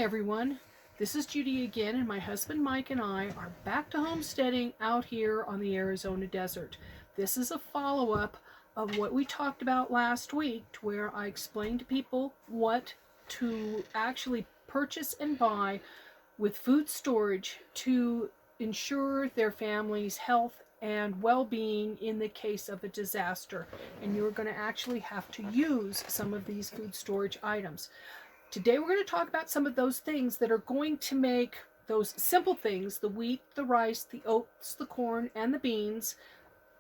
everyone. This is Judy again, and my husband Mike and I are back to homesteading out here on the Arizona desert. This is a follow-up of what we talked about last week, where I explained to people what to actually purchase and buy with food storage to ensure their family's health and well-being in the case of a disaster. And you're going to actually have to use some of these food storage items. Today we're going to talk about some of those things that are going to make those simple things, the wheat, the rice, the oats, the corn, and the beans,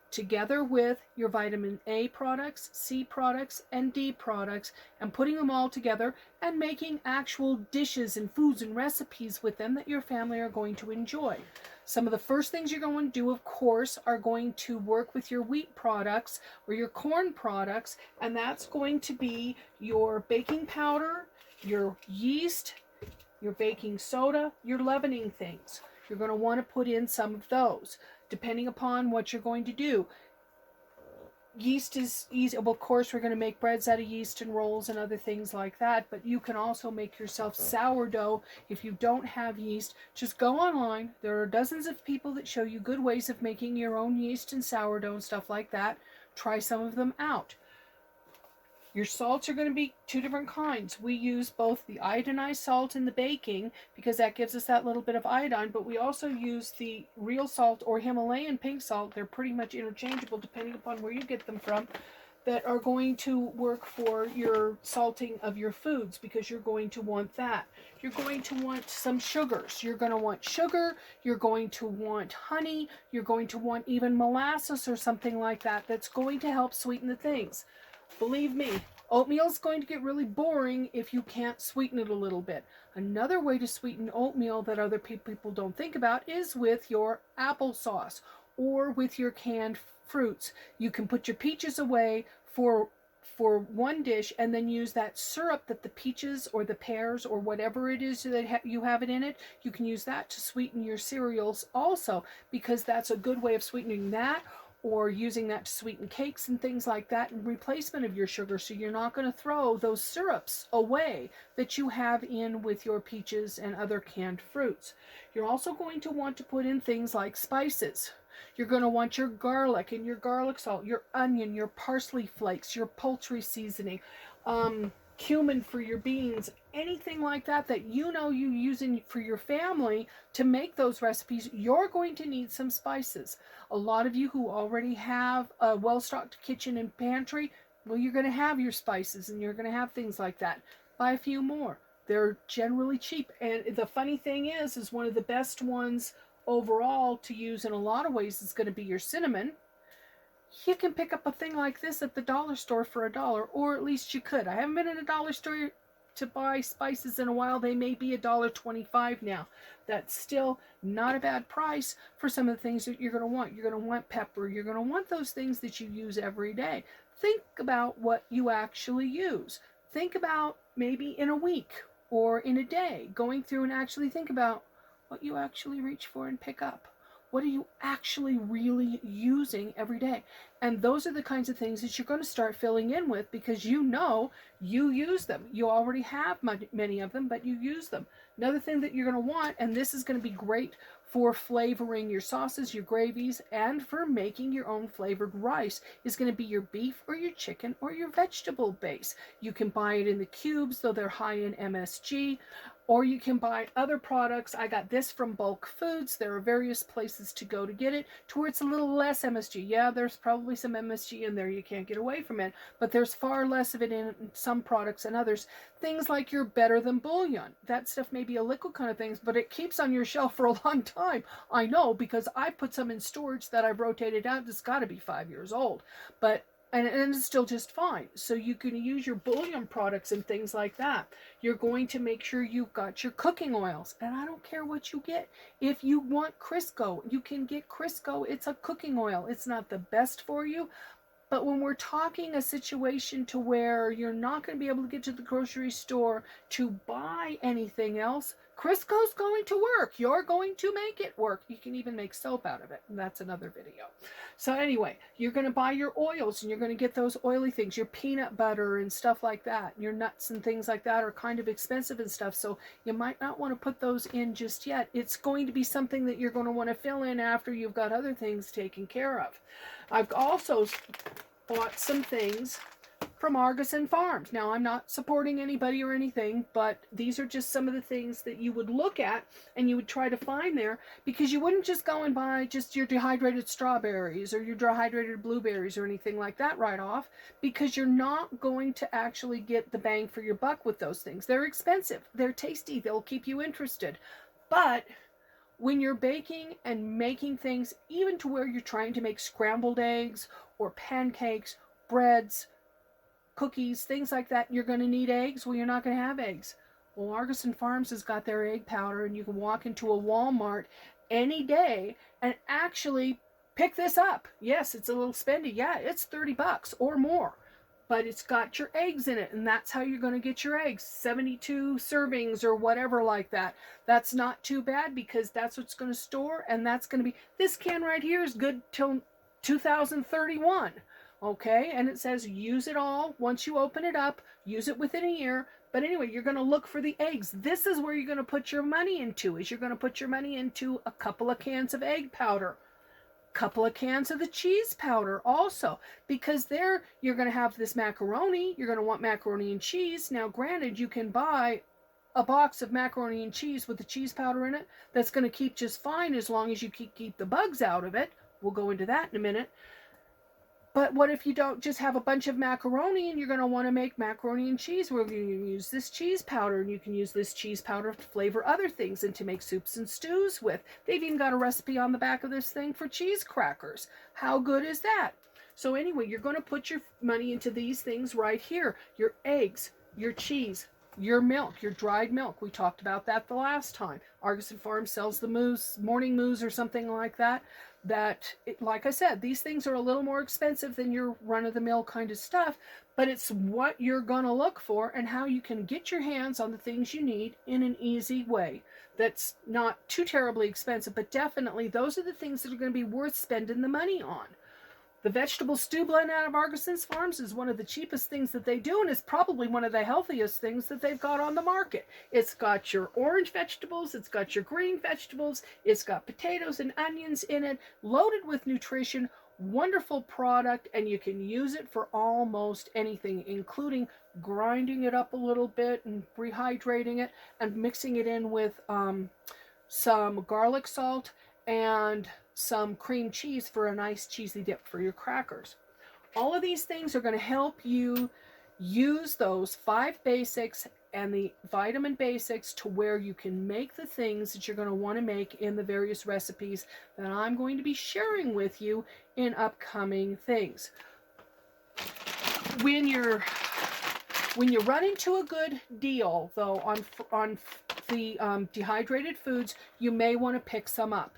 together with your vitamin A products, C products, and D products, and putting them all together and making actual dishes and foods and recipes with them that your family are going to enjoy. Some of the first things you're going to do, of course, are going to work with your wheat products or your corn products, and that's going to be your baking powder, your yeast, your baking soda, your leavening things. You're going to want to put in some of those, depending upon what you're going to do. Yeast is easy. Well, of course, we're going to make breads out of yeast and rolls and other things like that, but you can also make yourself sourdough if you don't have yeast. Just go online. There are dozens of people that show you good ways of making your own yeast and sourdough and stuff like that. Try some of them out. Your salts are going to be two different kinds. We use both the iodinized salt in the baking because that gives us that little bit of iodine, but we also use the real salt or Himalayan pink salt. They're pretty much interchangeable depending upon where you get them from, that are going to work for your salting of your foods because you're going to want that. You're going to want some sugars. You're going to want sugar. You're going to want honey. You're going to want even molasses or something like that that's going to help sweeten the things. Believe me, oatmeal is going to get really boring if you can't sweeten it a little bit. Another way to sweeten oatmeal that other people don't think about is with your applesauce or with your canned fruits. You can put your peaches away for one dish and then use that syrup that the peaches or the pears or whatever it is that you have it in it, you can use that to sweeten your cereals also, because that's a good way of sweetening that, or using that to sweeten cakes and things like that in replacement of your sugar, so you're not going to throw those syrups away that you have in with your peaches and other canned fruits. You're also going to want to put in things like spices. You're going to want your garlic and your garlic salt, your onion, your parsley flakes, your poultry seasoning, cumin for your beans, anything like that that you know you using for your family to make those recipes. You're going to need some spices. A lot of you who already have a well-stocked kitchen and pantry, well, you're going to have your spices and you're going to have things like that. Buy a few more. They're generally cheap, and the funny thing is one of the best ones overall to use in a lot of ways is going to be your cinnamon. You can pick up a thing like this at the dollar store for $1, or at least you could. I haven't been in a dollar store to buy spices in a while. They may be $1.25 now. That's still not a bad price for some of the things that you're going to want. You're going to want pepper. You're going to want those things that you use every day. Think about what you actually use. Think about maybe in a week or in a day, going through and actually think about what you actually reach for and pick up. What are you actually really using every day? And those are the kinds of things that you're going to start filling in with, because you know you use them. You already have many of them, but you use them. Another thing that you're going to want, and this is going to be great for flavoring your sauces, your gravies, and for making your own flavored rice, is going to be your beef or your chicken or your vegetable base. You can buy it in the cubes, though they're high in MSG. Or you can buy other products. I got this from Bulk Foods. There are various places to go to get it to where it's a little less MSG. Yeah, there's probably some MSG in there. You can't get away from it. But there's far less of it in some products than others. Things like your Better Than Bouillon. That stuff may be a liquid kind of thing, but it keeps on your shelf for a long time. I know, because I put some in storage that I've rotated out. It's got to be 5 years old. But and it's still just fine. So you can use your bouillon products and things like that. You're going to make sure you've got your cooking oils. And I don't care what you get. If you want Crisco, you can get Crisco. It's a cooking oil. It's not the best for you. But when we're talking a situation to where you're not going to be able to get to the grocery store to buy anything else, Crisco's going to work. You're going to make it work. You can even make soap out of it. And that's another video. So anyway, you're going to buy your oils and you're going to get those oily things, your peanut butter and stuff like that. Your nuts and things like that are kind of expensive and stuff. So you might not want to put those in just yet. It's going to be something that you're going to want to fill in after you've got other things taken care of. I've also bought some things from Artisan Farms. Now, I'm not supporting anybody or anything, but these are just some of the things that you would look at and you would try to find there, because you wouldn't just go and buy just your dehydrated strawberries or your dehydrated blueberries or anything like that right off, because you're not going to actually get the bang for your buck with those things. They're expensive. They're tasty. They'll keep you interested. But when you're baking and making things, even to where you're trying to make scrambled eggs or pancakes, breads, cookies, things like that, you're going to need eggs. Well, you're not going to have eggs. Well, Artisan Farms has got their egg powder, and you can walk into a Walmart any day and actually pick this up. Yes, it's a little spendy. Yeah, it's 30 bucks or more, but it's got your eggs in it, and that's how you're going to get your eggs. 72 servings or whatever like that. That's not too bad, because that's what's going to store, and that's going to be, this can right here is good till 2031. Okay, and it says use it all. Once you open it up, use it within a year. But anyway, you're going to look for the eggs. This is where you're going to put your money into, is you're going to put your money into a couple of cans of egg powder, couple of cans of the cheese powder also, because there you're going to have this macaroni. You're going to want macaroni and cheese. Now, granted, you can buy a box of macaroni and cheese with the cheese powder in it that's going to keep just fine as long as you keep the bugs out of it. We'll go into that in a minute. But what if you don't just have a bunch of macaroni and you're going to want to make macaroni and cheese? We're going to use this cheese powder, and you can use this cheese powder to flavor other things and to make soups and stews with. They've even got a recipe on the back of this thing for cheese crackers. How good is that? So anyway, you're going to put your money into these things right here. Your eggs, your cheese, your milk, your dried milk. We talked about that the last time. Artisan Farms sells the mousse, morning mousse or something like that. Like I said, these things are a little more expensive than your run-of-the-mill kind of stuff, but it's what you're going to look for and how you can get your hands on the things you need in an easy way. That's not too terribly expensive, but definitely those are the things that are going to be worth spending the money on. The vegetable stew blend out of Artisan Farms is one of the cheapest things that they do, and it's probably one of the healthiest things that they've got on the market. It's got your orange vegetables, it's got your green vegetables, it's got potatoes and onions in it, loaded with nutrition, wonderful product, and you can use it for almost anything, including grinding it up a little bit and rehydrating it and mixing it in with some garlic salt and some cream cheese for a nice cheesy dip for your crackers. All of these things are going to help you use those 5 basics and the vitamin basics to where you can make the things that you're going to want to make in the various recipes that I'm going to be sharing with you in upcoming things. When you run into a good deal, though, on the dehydrated foods, you may want to pick some up.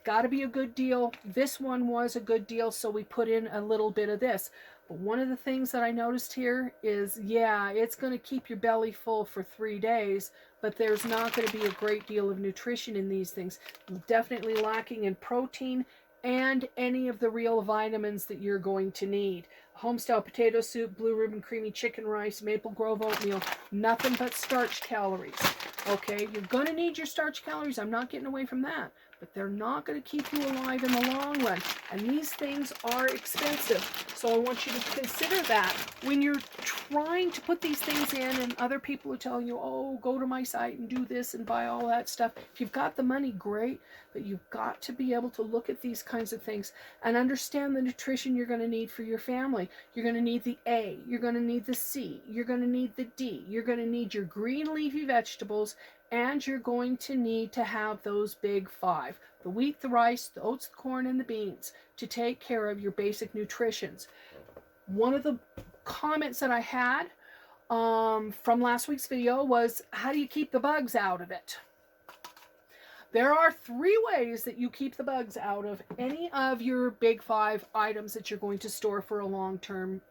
Got to be a good deal. This one was a good deal, so we put in a little bit of this. But one of the things that I noticed here is, yeah, it's going to keep your belly full for 3 days, but there's not going to be a great deal of nutrition in these things. Definitely lacking in protein and any of the real vitamins that you're going to need. Homestyle potato soup, blue ribbon creamy chicken rice, maple grove oatmeal, nothing but starch calories. Okay, you're going to need your starch calories. I'm not getting away from that. But they're not going to keep you alive in the long run. And these things are expensive. So I want you to consider that when you're trying to put these things in and other people are telling you, oh, go to my site and do this and buy all that stuff. If you've got the money, great. But you've got to be able to look at these kinds of things and understand the nutrition you're going to need for your family. You're going to need the A. You're going to need the C. You're going to need the D. You're going to need your green leafy vegetables. And you're going to need to have those big 5, the wheat, the rice, the oats, the corn, and the beans, to take care of your basic nutritions. One of the comments that I had from last week's video was, how do you keep the bugs out of it? There are 3 ways that you keep the bugs out of any of your big 5 items that you're going to store for a long-term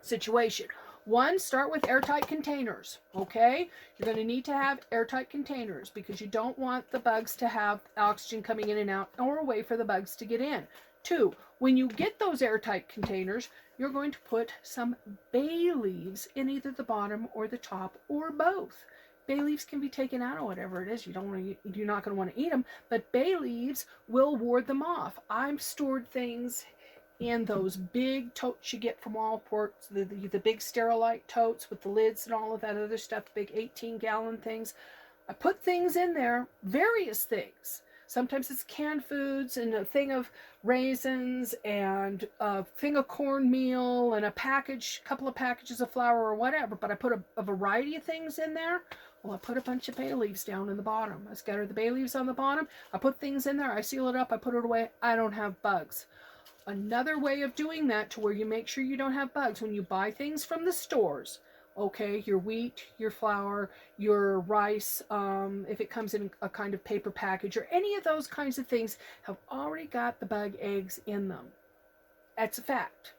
situation. One, start with airtight containers, okay? You're going to need to have airtight containers because you don't want the bugs to have oxygen coming in and out or a way for the bugs to get in. Two, when you get those airtight containers, you're going to put some bay leaves in either the bottom or the top or both. Bay leaves can be taken out or whatever it is. You're not going to want to eat them, but bay leaves will ward them off. I've stored things in those big totes you get from Walmart, the big Sterilite totes with the lids and all of that other stuff, big 18-gallon things. I put things in there, various things. Sometimes it's canned foods and a thing of raisins and a thing of cornmeal and a couple of packages of flour or whatever, but I put a variety of things in there. Well, I put a bunch of bay leaves down in the bottom. I scatter the bay leaves on the bottom. I put things in there. I seal it up. I put it away. I don't have bugs. Another way of doing that to where you make sure you don't have bugs, when you buy things from the stores, okay, your wheat, your flour, your rice, if it comes in a kind of paper package or any of those kinds of things, have already got the bug eggs in them. That's a fact.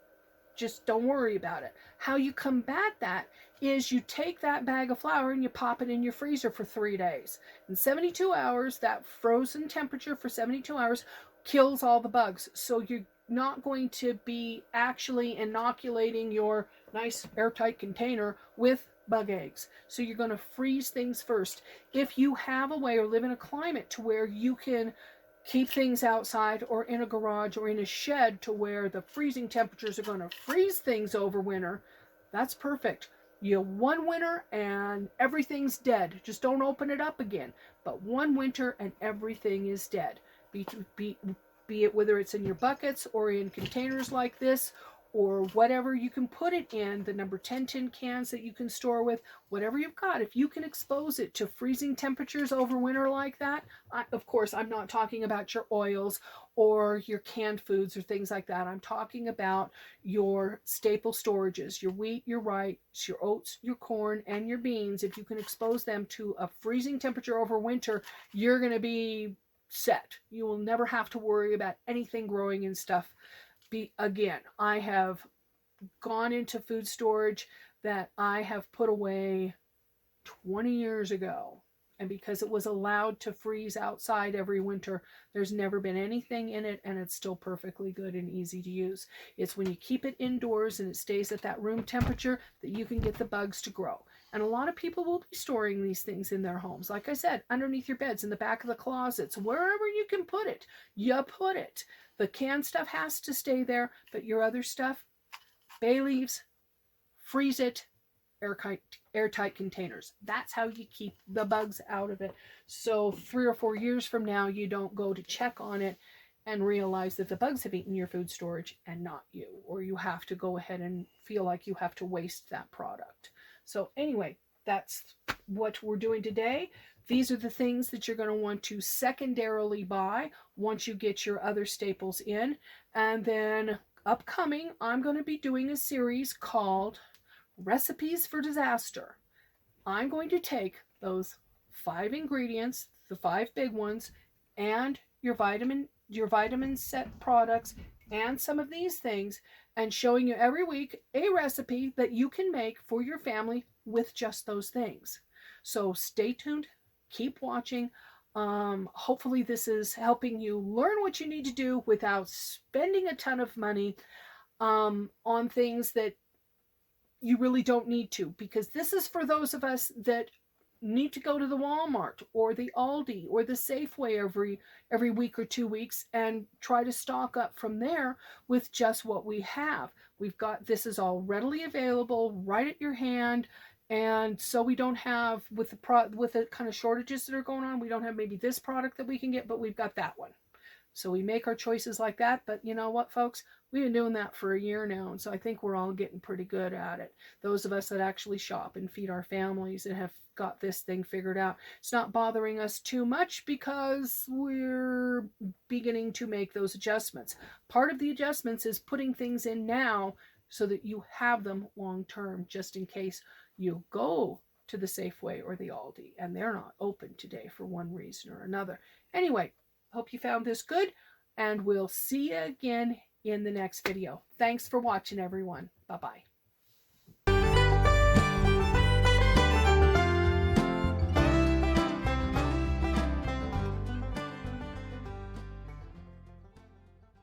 Just don't worry about it. How you combat that is you take that bag of flour and you pop it in your freezer for 3 days. In 72 hours, that frozen temperature for 72 hours kills all the bugs. So you're not going to be actually inoculating your nice airtight container with bug eggs. So you're going to freeze things first. If you have a way or live in a climate to where you can keep things outside or in a garage or in a shed to where the freezing temperatures are going to freeze things over winter, that's perfect. You one winter and everything's dead. Just don't open it up again. But one winter and everything is dead. Be it whether it's in your buckets or in containers like this or whatever you can put it in, the number 10 tin cans that you can store with, whatever you've got, if you can expose it to freezing temperatures over winter like that, of course, I'm not talking about your oils or your canned foods or things like that. I'm talking about your staple storages, your wheat, your rice, your oats, your corn, and your beans. If you can expose them to a freezing temperature over winter, you're going to be set. You will never have to worry about anything growing and stuff. Again, I have gone into food storage that I have put away 20 years ago. And because it was allowed to freeze outside every winter, there's never been anything in it, and it's still perfectly good and easy to use. It's when you keep it indoors and it stays at that room temperature that you can get the bugs to grow. And a lot of people will be storing these things in their homes. Like I said, underneath your beds, in the back of the closets, wherever you can put it, you put it. The canned stuff has to stay there, but your other stuff, bay leaves, freeze it, airtight containers. That's how you keep the bugs out of it. So 3 or 4 years from now, you don't go to check on it and realize that the bugs have eaten your food storage and not you, or you have to go ahead and feel like you have to waste that product. So anyway, that's what we're doing today. These are the things that you're going to want to secondarily buy once you get your other staples in. And then upcoming, I'm going to be doing a series called Recipes for Disaster. I'm going to take those 5 ingredients, the 5 big ones, and your vitamin set products and some of these things, and showing you every week a recipe that you can make for your family with just those things. So stay tuned, keep watching. Hopefully this is helping you learn what you need to do without spending a ton of money on things that you really don't need to, because this is for those of us that need to go to the Walmart or the Aldi or the Safeway every week or 2 weeks and try to stock up from there with just what we have. This is all readily available right at your hand. And so we don't have, with the kind of shortages that are going on, we don't have maybe this product that we can get, but we've got that one. So we make our choices like that. But you know what, folks? We've been doing that for a year now, and so I think we're all getting pretty good at it. Those of us that actually shop and feed our families and have got this thing figured out, it's not bothering us too much because we're beginning to make those adjustments. Part of the adjustments is putting things in now so that you have them long term, just in case you go to the Safeway or the Aldi and they're not open today for one reason or another. Anyway, hope you found this good, and we'll see you again in the next video. Thanks for watching, everyone. Bye-bye.